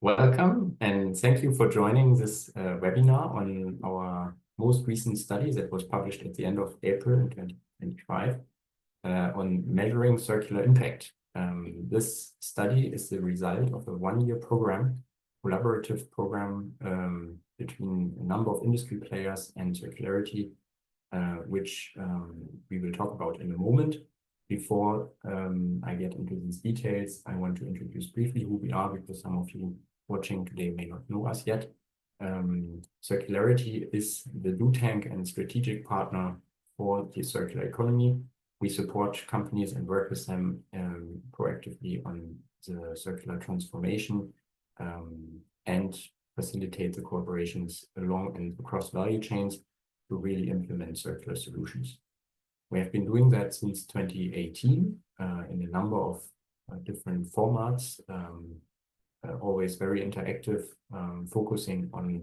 Welcome and thank you for joining this webinar on our most recent study that was published at the end of April in 2025 on measuring circular impact. This study is the result of a one-year program, collaborative program between a number of industry players and Circularity, which we will talk about in a moment. Before I get into these details, I want to introduce briefly who we are, because some of you watching today may not know us yet. Circularity is the do tank and strategic partner for the circular economy. We support companies and work with them proactively on the circular transformation and facilitate the collaborations along and across value chains to really implement circular solutions. We have been doing that since 2018 in a number of different formats, always very interactive, focusing on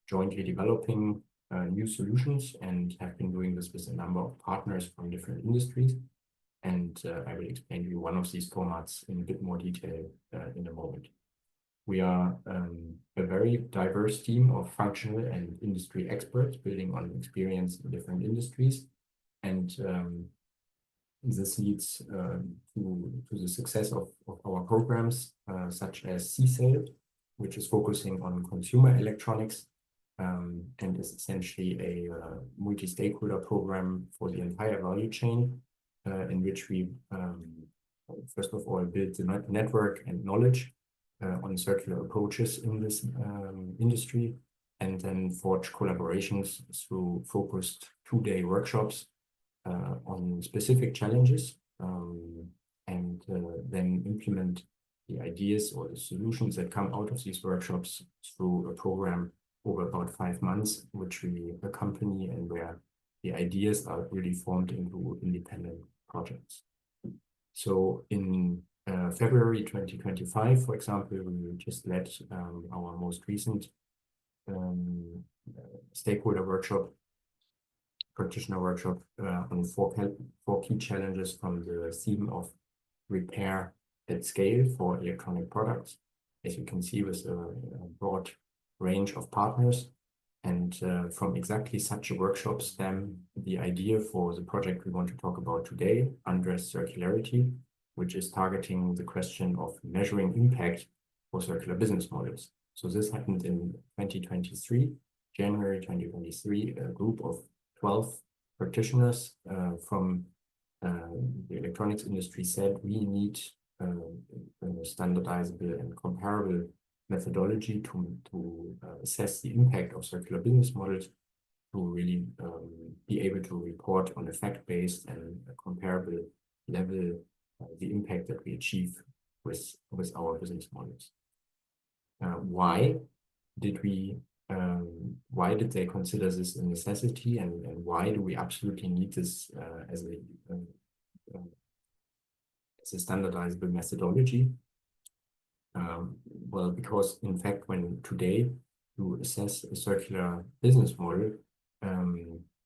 jointly developing new solutions, and have been doing this with a number of partners from different industries. And I will explain to you one of these formats in a bit more detail in a moment. We are a very diverse team of functional and industry experts building on experience in different industries. And this leads to the success of our programs, such as CSAIL, which is focusing on consumer electronics and is essentially a multi-stakeholder program for the entire value chain, in which we, first of all, build the network and knowledge on circular approaches in this industry, and then forge collaborations through focused two-day workshops on specific challenges, and then implement the ideas or the solutions that come out of these workshops through a program over about 5 months, which we accompany and where the ideas are really formed into independent projects. So in February 2025, for example, we just led our most recent stakeholder workshop, practitioner workshop on four key challenges from the theme of repair at scale for electronic products. As you can see, with a broad range of partners, and from exactly such a workshop stem the idea for the project we want to talk about today, UNDRESS Circularity, which is targeting the question of measuring impact for circular business models. So this happened in 2023, January 2023, a group of 12 practitioners from the electronics industry said we need a standardizable and comparable methodology to assess the impact of circular business models, to really be able to report on a fact-based and a comparable level the impact that we achieve with our business models. Why did they consider this a necessity, and why do we absolutely need this as a standardizable methodology? Well, because in fact, when today to assess a circular business model,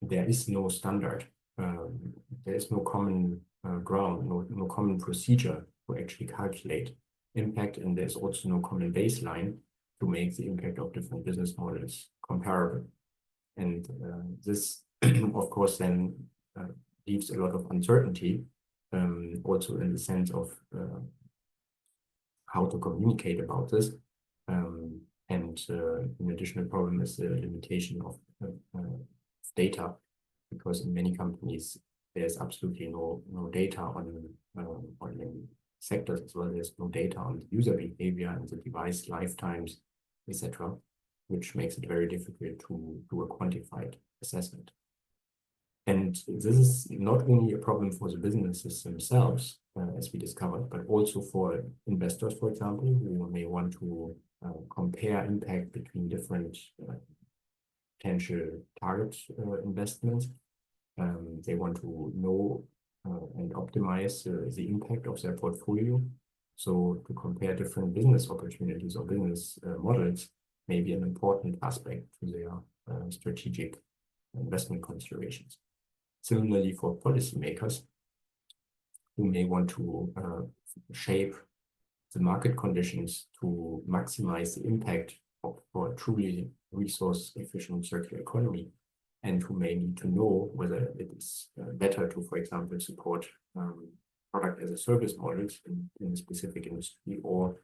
there is no standard, there is no common ground, no common procedure to actually calculate impact, and there's also no common baseline to make the impact of different business models comparable. And this, of course, then leaves a lot of uncertainty, also in the sense of how to communicate about this. And an additional problem is the limitation of data, because in many companies, there's absolutely no data on sectors as well. There's no data on the user behavior and the device lifetimes, etc., which makes it very difficult to do a quantified assessment. And this is not only a problem for the businesses themselves, as we discovered, but also for investors, for example, who may want to compare impact between different potential target investments. They want to know and optimize the impact of their portfolio. So to compare different business opportunities or business models may be an important aspect to their strategic investment considerations. Similarly, for policymakers who may want to shape the market conditions to maximize the impact for a truly resource-efficient circular economy, and who may need to know whether it is better to, for example, support product as a service models in a specific industry, or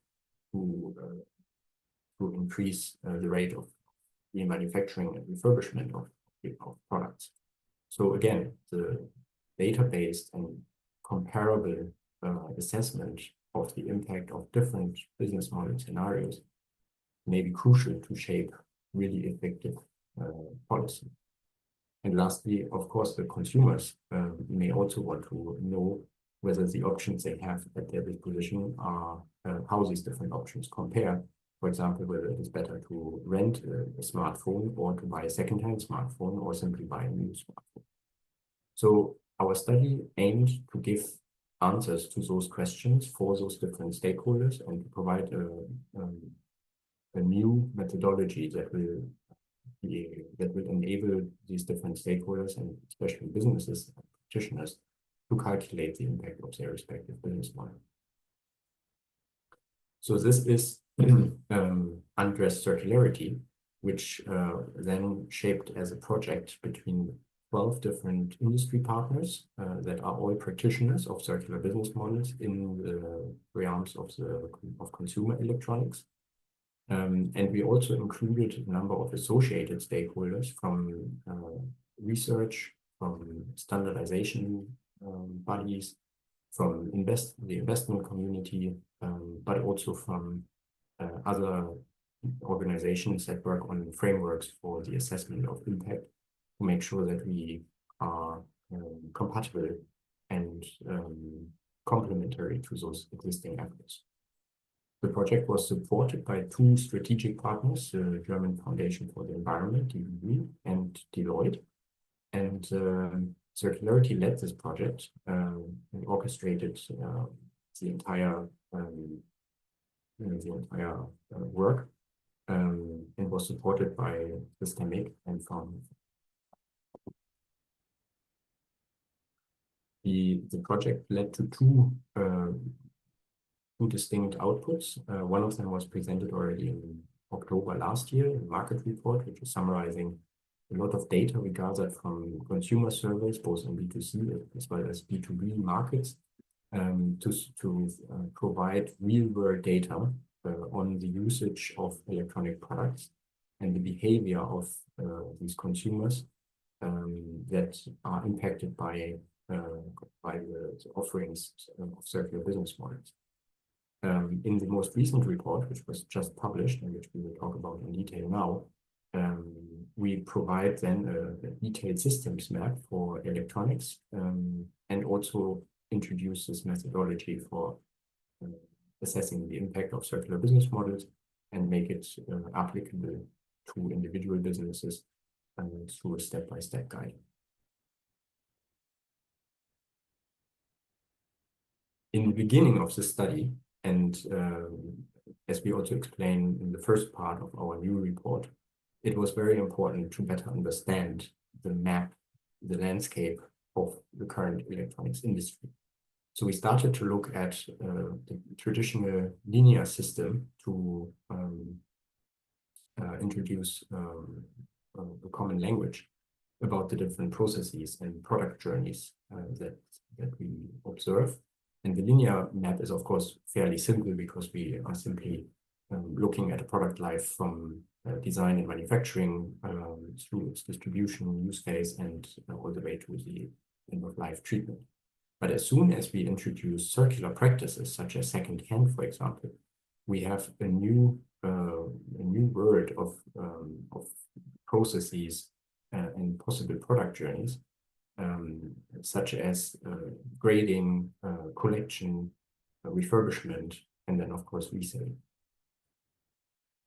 to increase the rate of remanufacturing and refurbishment of products. So again, the data-based and comparable assessment of the impact of different business model scenarios may be crucial to shape really effective policy. And lastly, of course, the consumers may also want to know whether the options they have at their disposition are how these different options compare. For example, whether it is better to rent a smartphone, or to buy a second-hand smartphone, or simply buy a new smartphone. So our study aimed to give answers to those questions for those different stakeholders, and to provide a new methodology that will enable these different stakeholders, and especially businesses and practitioners, to calculate the impact of their respective business model. So this is UNDRESS Circularity, which then shaped as a project between 12 different industry partners that are all practitioners of circular business models in the realms of consumer electronics. And we also included a number of associated stakeholders from research, from standardization bodies, from the investment community, but also from other organizations that work on frameworks for the assessment of impact, to make sure that we are compatible and complementary to those existing efforts. The project was supported by two strategic partners, the German Foundation for the Environment, Rebuy, and Deloitte. And Circularity led this project and orchestrated the entire work, and was supported by Systemiq and Fraunhofer. The project led to two distinct outputs. One of them was presented already in October last year, in market report, which is summarizing a lot of data we gathered from consumer surveys, both in B2C as well as B2B markets, to provide real-world data on the usage of electronic products and the behavior of these consumers that are impacted by the offerings of circular business models. In the most recent report, which was just published and which we will talk about in detail now, we provide then a detailed systems map for electronics, and also introduce this methodology for assessing the impact of circular business models, and make it applicable to individual businesses through a step-by-step guide. In the beginning of the study, and as we also explain in the first part of our new report, it was very important to better understand the map, the landscape of the current electronics industry. So we started to look at the traditional linear system to introduce a common language about the different processes and product journeys that we observe. And the linear map is, of course, fairly simple, because we are simply looking at a product life from design and manufacturing through its distribution, use case, and all the way to the end-of-life treatment. But as soon as we introduce circular practices, such as second-hand, for example, we have a new world of processes and possible product journeys, such as grading, collection, refurbishment, and then, of course, resale.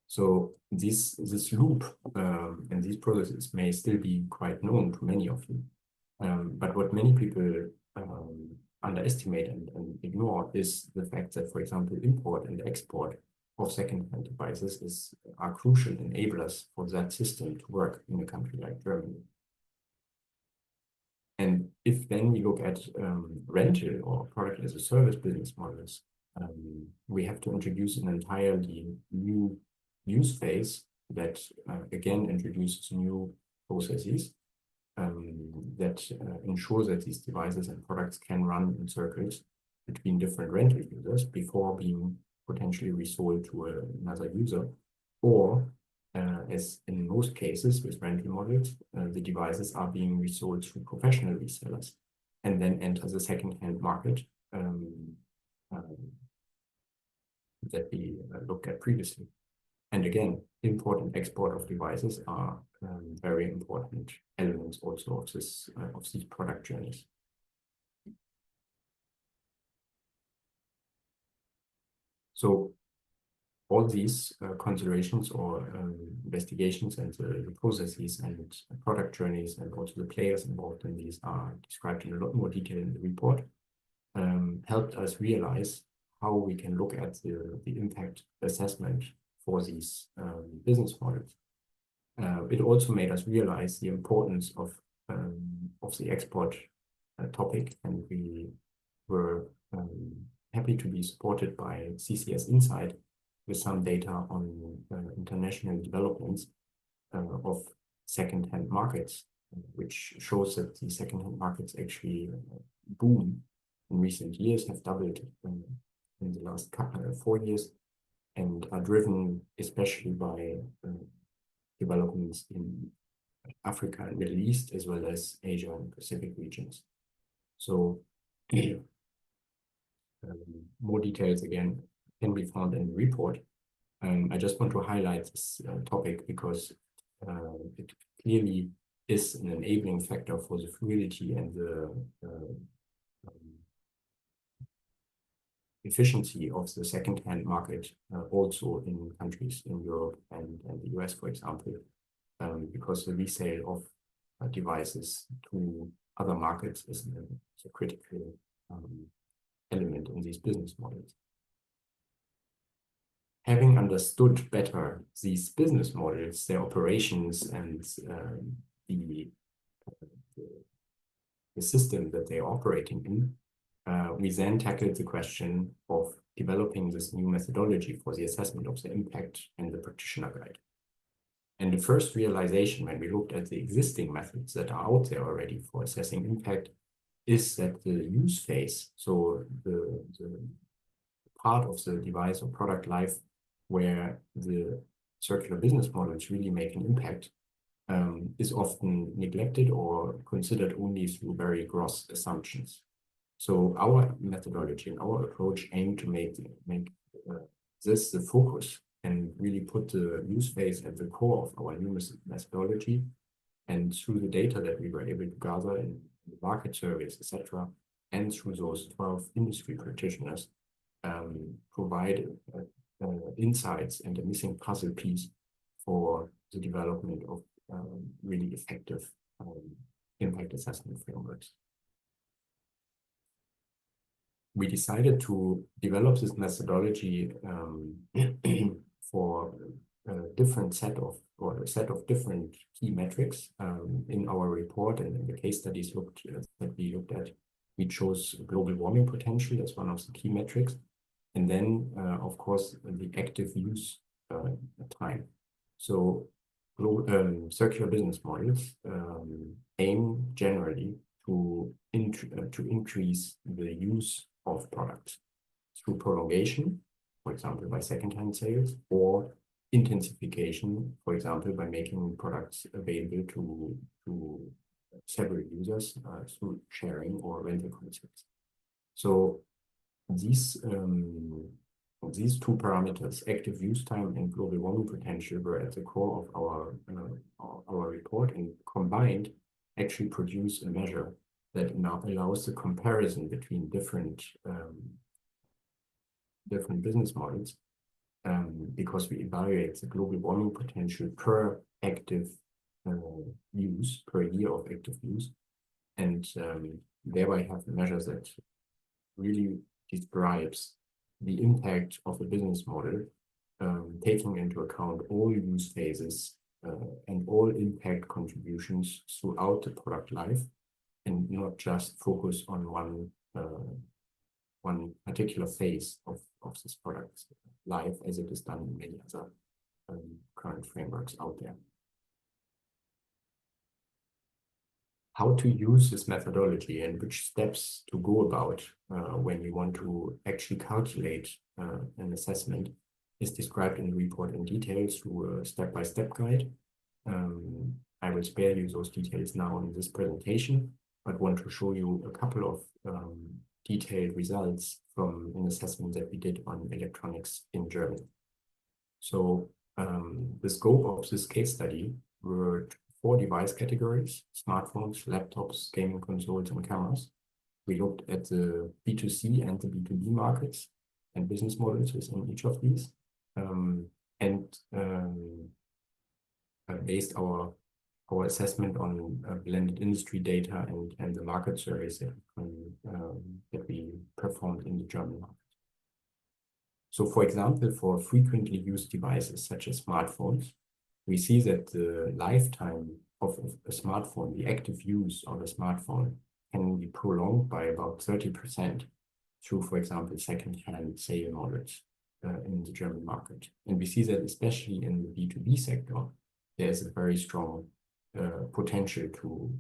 So this loop and these processes may still be quite known to many of you. But what many people underestimate and ignore is the fact that, for example, import and export of second-hand devices are crucial enablers for that system to work in a country like Germany. And if then we look at rental or product as a service business models, we have to introduce an entirely new use phase that again introduces new processes that ensure that these devices and products can run in circles between different rental users before being potentially resold to another user, or as in most cases with rental models, the devices are being resold through professional resellers and then enter the second-hand market that we looked at previously. And again, import and export of devices are very important elements also of this of these product journeys. So all these considerations or investigations and the processes and product journeys and also the players involved in these are described in a lot more detail in the report, helped us realize how we can look at the impact assessment for these business models. It also made us realize the importance of the export topic, and we were happy to be supported by CCS Insight with some data on international developments of second-hand markets, which shows that the second-hand markets actually boom in recent years, have doubled in the last 4 years, and are driven especially by developments in Africa and Middle East, as well as Asia and Pacific regions. So more details again can be found in the report. I just want to highlight this topic because it clearly is an enabling factor for the fluidity and the efficiency of the second-hand market, also in countries in Europe and the US, for example, because the resale of devices to other markets is a critical element in these business models. Having understood better these business models, their operations, and the system that they are operating in, we then tackled the question of developing this new methodology for the assessment of the impact and the practitioner guide. And the first realization when we looked at the existing methods that are out there already for assessing impact is that the use phase, so the part of the device or product life where the circular business models really make an impact, is often neglected or considered only through very gross assumptions. So our methodology and our approach aim to make this the focus and really put the use phase at the core of our new methodology. And through the data that we were able to gather in the market surveys, etc., and through those 12 industry practitioners, provide insights and a missing puzzle piece for the development of really effective impact assessment frameworks. We decided to develop this methodology for a set of different key metrics. In our report and in the case studies that we looked at, we chose global warming potential as one of the key metrics. And then, of course, the active use time. So circular business models aim generally to increase the use of products through prolongation, for example, by second-hand sales, or intensification, for example, by making products available to several users through sharing or rental concepts. So these two parameters, active use time and global warming potential, were at the core of our report, and combined actually produce a measure that now allows the comparison between different business models, because we evaluate the global warming potential per active use, per year of active use, and thereby have measures that really describes the impact of a business model, taking into account all use phases and all impact contributions throughout the product life, and not just focus on one one particular phase of this product's life, as it is done in many other current frameworks out there. How to use this methodology and which steps to go about when you want to actually calculate an assessment is described in the report in detail through a step-by-step guide. I will spare you those details now in this presentation, but want to show you a couple of detailed results from an assessment that we did on electronics in Germany. So the scope of this case study were 4 device categories: smartphones, laptops, gaming consoles, and cameras. We looked at the B2C and the B2B markets and business models within each of these, based our assessment on blended industry data and the market surveys that we performed in the German market. So, for example, for frequently used devices such as smartphones, we see that the lifetime of a smartphone, the active use of a smartphone, can be prolonged by about 30% through, for example, second-hand sale models in the German market. And we see that especially in the B2B sector, there's a very strong potential to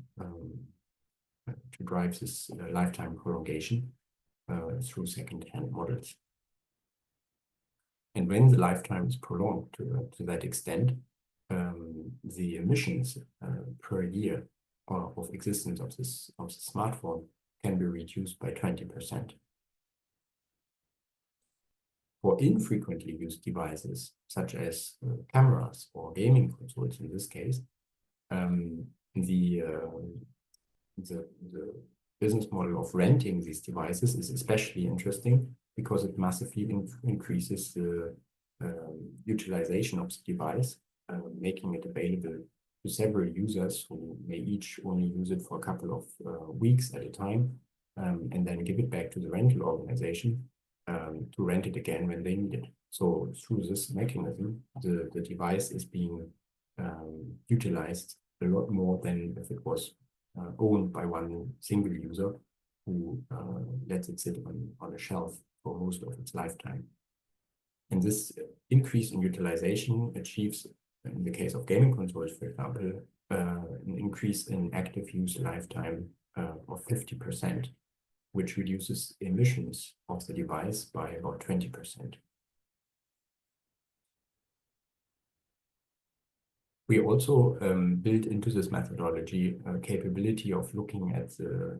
drive this lifetime prolongation through second-hand models. And when the lifetime is prolonged to that extent, the emissions per year of existence of this smartphone can be reduced by 20%. For infrequently used devices, such as cameras or gaming consoles in this case, the business model of renting these devices is especially interesting because it massively increases the utilization of the device, making it available to several users who may each only use it for a couple of weeks at a time, and then give it back to the rental organization to rent it again when they need it. So through this mechanism, the device is being utilized a lot more than if it was owned by one single user who lets it sit on a shelf for most of its lifetime. And this increase in utilization achieves, in the case of gaming consoles, for example, an increase in active use lifetime of 50%, which reduces emissions of the device by about 20%. We also built into this methodology a capability of looking at the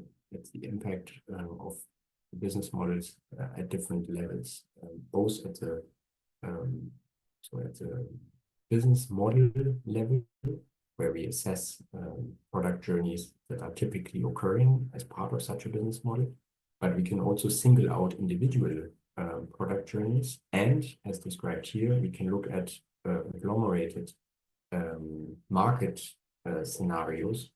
impact of business models at different levels, both at the business model level, where we assess product journeys that are typically occurring as part of such a business model, but we can also single out individual product journeys, and as described here, we can look at agglomerated market scenarios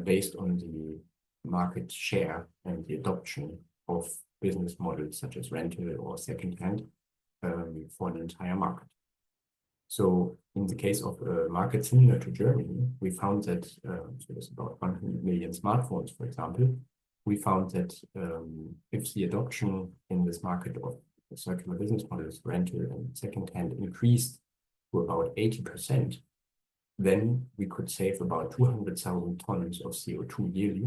based on the market share and the adoption of business models such as rental or second-hand for an entire market. So in the case of a market similar to Germany, we found that, so there's about 100 million smartphones, for example, we found that if the adoption in this market of circular business models, rental and second-hand, increased to about 80%, then we could save about 200,000 tons of CO2 yearly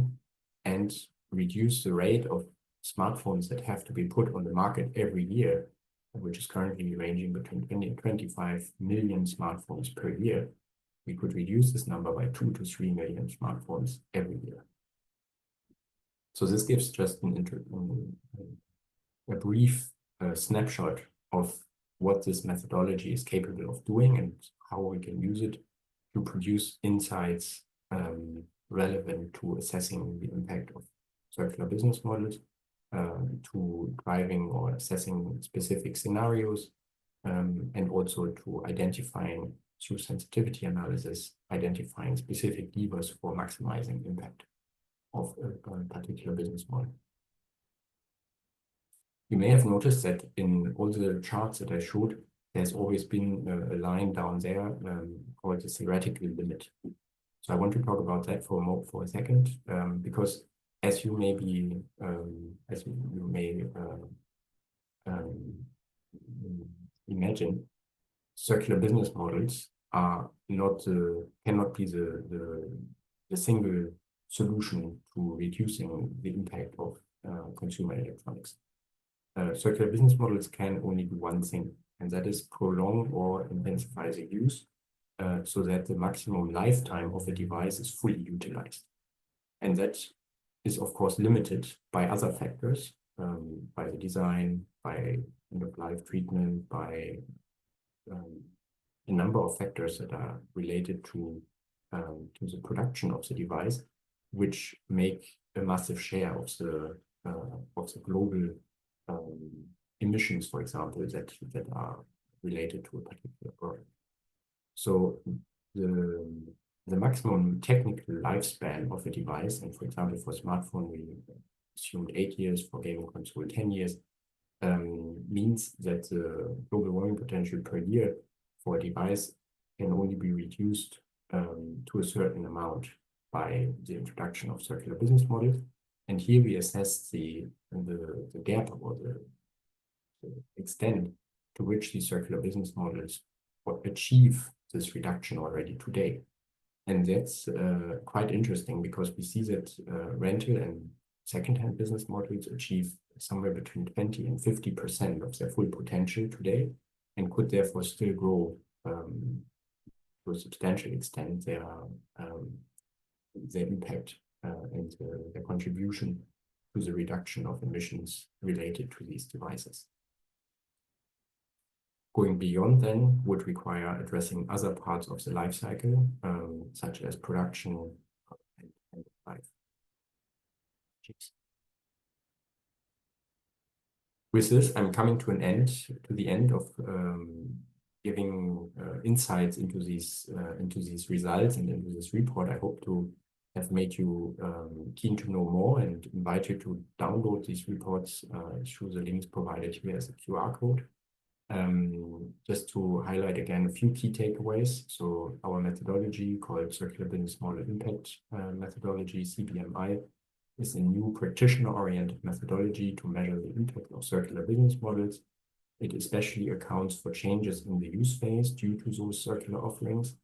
and reduce the rate of smartphones that have to be put on the market every year, which is currently ranging between 20 and 25 million smartphones per year. We could reduce this number by 2 to 3 million smartphones every year. So this gives just a brief snapshot of what this methodology is capable of doing and how we can use it to produce insights relevant to assessing the impact of circular business models, to driving or assessing specific scenarios, and also to identifying, through sensitivity analysis, identifying specific levers for maximizing impact of a particular business model. You may have noticed that in all the charts that I showed, there's always been a line down there called the theoretical limit. So I want to talk about that for a second, because as you may imagine, circular business models are not cannot be the single solution to reducing the impact of consumer electronics. Circular business models can only do one thing, and that is prolong or intensify the use so that the maximum lifetime of a device is fully utilized. And that is, of course, limited by other factors, by the design, by end-of-life treatment, by a number of factors that are related to the production of the device, which make a massive share of the global emissions, for example, that are related to a particular product. So the maximum technical lifespan of a device, and for example, for smartphone, we assumed 8 years, for gaming console 10 years, means that the global warming potential per year for a device can only be reduced to a certain amount by the introduction of circular business models. And here we assess the gap or the extent to which these circular business models achieve this reduction already today. And that's quite interesting because we see that rental and second-hand business models achieve somewhere between 20 and 50% of their full potential today, and could therefore still grow to a substantial extent their impact and their contribution to the reduction of emissions related to these devices. Going beyond then would require addressing other parts of the life cycle, such as production and life. With this, I'm coming to the end of giving insights into these results and into this report. I hope to have made you keen to know more and invite you to download these reports through the links provided here as a QR code. Just to highlight again a few key takeaways. So our methodology, called Circular Business Model Impact Methodology, CBMI, is a new practitioner-oriented methodology to measure the impact of circular business models. It especially accounts for changes in the use phase due to those circular offerings.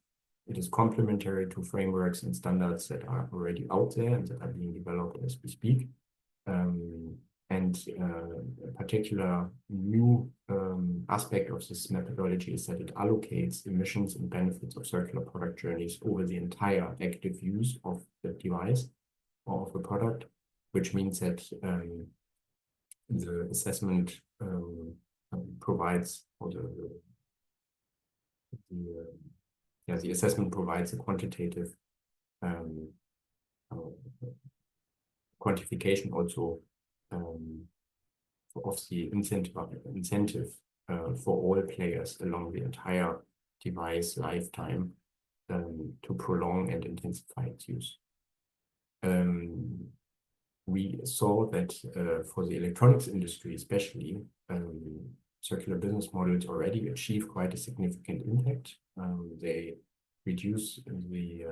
It is complementary to frameworks and standards that are already out there and that are being developed as we speak. A particular new aspect of this methodology is that it allocates emissions and benefits of circular product journeys over the entire active use of the device or of the product, which means that the assessment provides, or the assessment provides a quantitative quantification also of the incentive for all players along the entire device lifetime to prolong and intensify its use. We saw that for the electronics industry especially, circular business models already achieve quite a significant impact. They reduce the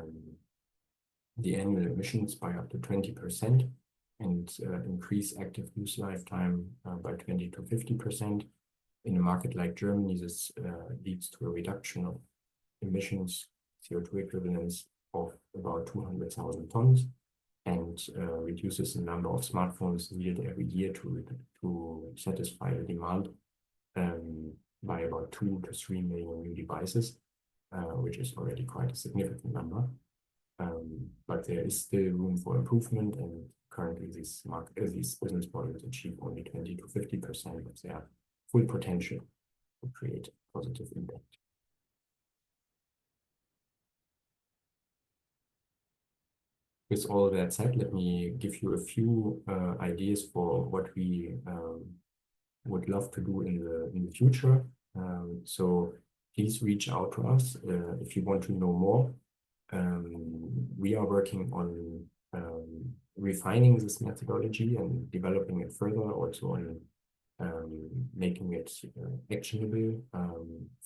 annual emissions by up to 20% and increase active use lifetime by 20 to 50%. In a market like Germany, this leads to a reduction of emissions, CO2 equivalents, of about 200,000 tons, and reduces the number of smartphones needed every year to satisfy the demand by about 2 to 3 million new devices, which is already quite a significant number. But there is still room for improvement, and currently these business models achieve only 20 to 50% of their full potential to create positive impact. With all that said, let me give you a few ideas for what we would love to do in the future. So please reach out to us if you want to know more. We are working on refining this methodology and developing it further, also on making it actionable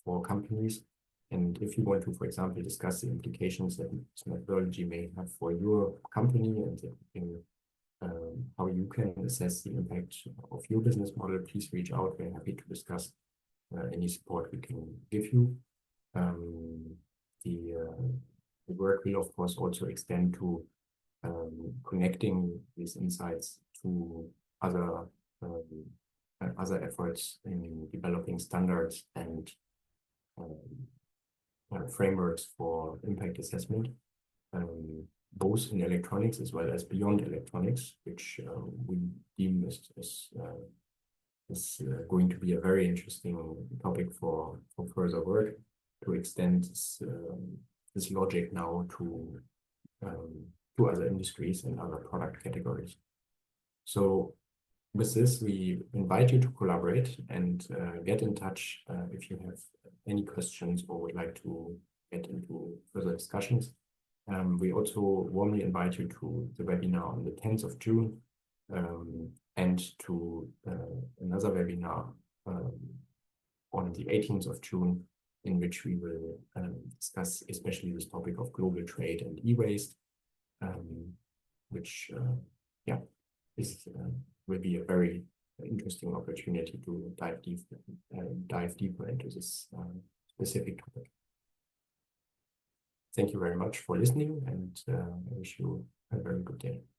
for companies. And if you want to, for example, discuss the implications that this methodology may have for your company and how you can assess the impact of your business model, please reach out. We're happy to discuss any support we can give you. The work will, of course, also extend to connecting these insights to other efforts in developing standards and frameworks for impact assessment, both in electronics as well as beyond electronics, which we deem as going to be a very interesting topic for further work, to extend this logic now to other industries and other product categories. So with this, we invite you to collaborate and get in touch if you have any questions or would like to get into further discussions. We also warmly invite you to the webinar on the 10th of June and to another webinar on the 18th of June, in which we will discuss especially this topic of global trade and e-waste, which will be a very interesting opportunity to dive deeper into this specific topic. Thank you very much for listening, and I wish you a very good day.